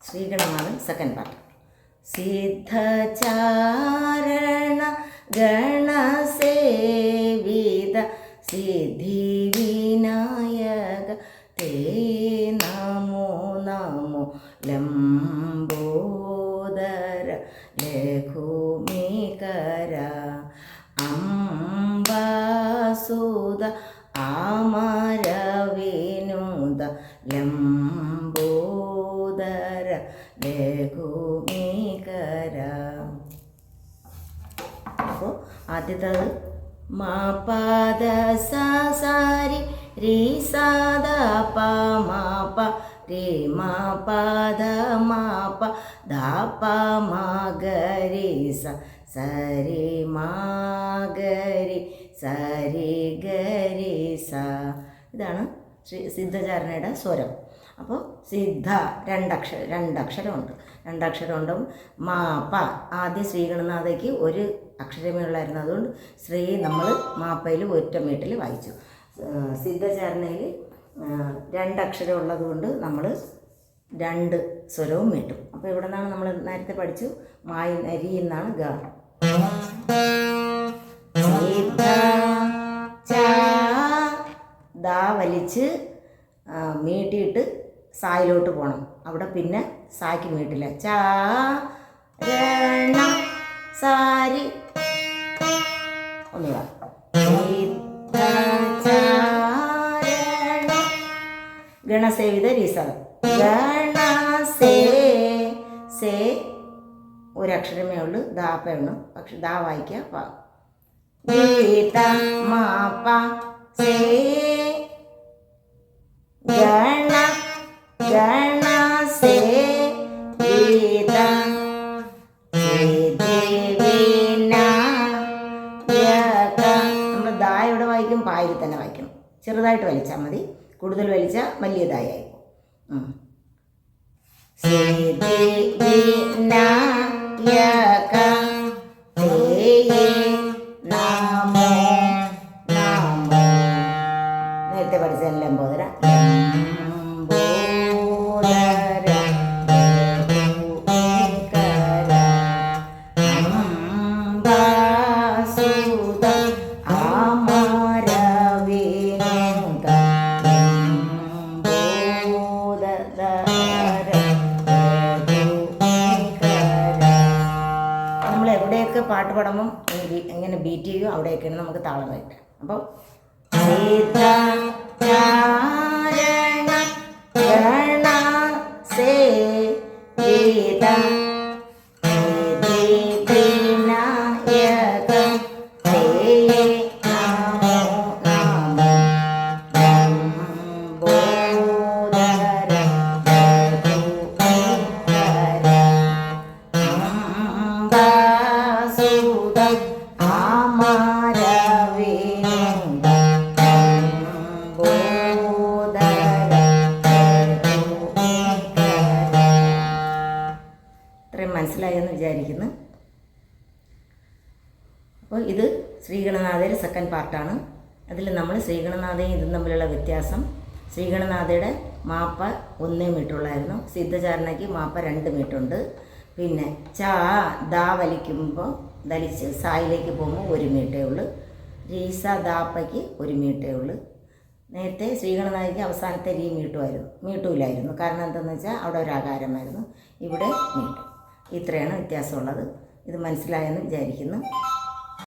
ശ്രീഗണനാഥൻ second part. സിദ്ധചാരണ ഗണസേവിത Siddhivinayak തേ നമോ നമോ ലംബോദര ലഘുമികര അംബാസുത അമരവിനുത ലംബോദര ലഘുമികര. അപ്പോൾ ആദ്യത്തത് മാ പദ സാരി രീ സാദ പ മാ പ രേ മാ പദ മാ പ ധ പ മാ ഗരി സ സരി മാ ഗരി സരി ഗരി സ. ഇതാണ് സിദ്ധചാരണയുടെ സ്വരം. അപ്പോൾ സിദ്ധ രണ്ടക്ഷരമുണ്ട്. രണ്ടക്ഷരമുണ്ടും മാ പ ആദ്യം ശ്രീഗണനാഥയ്ക്ക് ഒരു അക്ഷരമേ ഉള്ളായിരുന്നു. അതുകൊണ്ട് ശ്രീ നമ്മൾ മാപ്പയിൽ ഒറ്റ മീട്ടിൽ വായിച്ചു. സിദ്ധചാരണയിൽ രണ്ടക്ഷരം ഉള്ളതുകൊണ്ട് നമ്മൾ രണ്ട് സ്വരവും മീട്ടും. അപ്പോൾ ഇവിടെ നിന്നാണ് നമ്മൾ നേരത്തെ പഠിച്ചു മായി നരി എന്നാണ് ഗ. സിദ്ധ ച ദാ വലിച്ച് മീട്ടിയിട്ട് സായിലോട്ട് പോകണം. അവിടെ പിന്നെ സായ്ക്ക് മീട്ടില്ല. ച രണ സാരി ഒന്നുകൂടെ. ഗണസേവിത രീസാദം. ഗണസേ സേ ഒരക്ഷരമേ ഉള്ളൂ, ദാപ്പയുള്ളൂ. പക്ഷെ ദാ വായിക്കുക പ. ഗീത മാ പ സേ ഗണ ഗണസേ ഗീത നമ്മൾ ദായോടെ വായിക്കും, പായിൽ തന്നെ വായിക്കണം. ചെറുതായിട്ട് വലിച്ചാൽ മതി, കൂടുതൽ വലിച്ചാൽ വലിയതായി ആയിപ്പോൾ. നേരത്തെ പഠിച്ചതെല്ലാം പോതര പാട്ട് പാടുമ്പം എങ്ങനെ ബീറ്റ് ചെയ്യും അവിടെയൊക്കെയാണ് നമുക്ക് താളം വയ്ക്കുക. അപ്പോൾ മനസ്സിലായെന്ന് വിചാരിക്കുന്നു. അപ്പോൾ ഇത് ശ്രീഗണനാഥയുടെ സെക്കൻഡ് പാർട്ടാണ്. അതിൽ നമ്മൾ ശ്രീഗണനാഥയും ഇതും തമ്മിലുള്ള വ്യത്യാസം, ശ്രീഗണനാഥയുടെ മാപ്പ 1 മീറ്ററുള്ളായിരുന്നു, സിദ്ധചാരണയ്ക്ക് മാപ്പ 2 മീറ്ററുണ്ട്. പിന്നെ ചാ ദാ വലിക്കുമ്പോൾ ദലിച്ച് സായിലേക്ക് പോകുമ്പോൾ 1 മീറ്റേ ഉള്ളൂ. രീസ ദാപ്പയ്ക്ക് 1 മീറ്റേ ഉള്ളൂ. നേരത്തെ ശ്രീഗണനാഥയ്ക്ക് അവസാനത്തെ രീ മീട്ടൂലായിരുന്നു. കാരണം എന്താണെന്ന് വെച്ചാൽ അവിടെ ഒരു ആകാരമായിരുന്നു, ഇവിടെ മീട്ടും. ഇത്രയാണ് വ്യത്യാസമുള്ളത്. ഇത് മനസ്സിലായെന്ന് വിചാരിക്കുന്നു.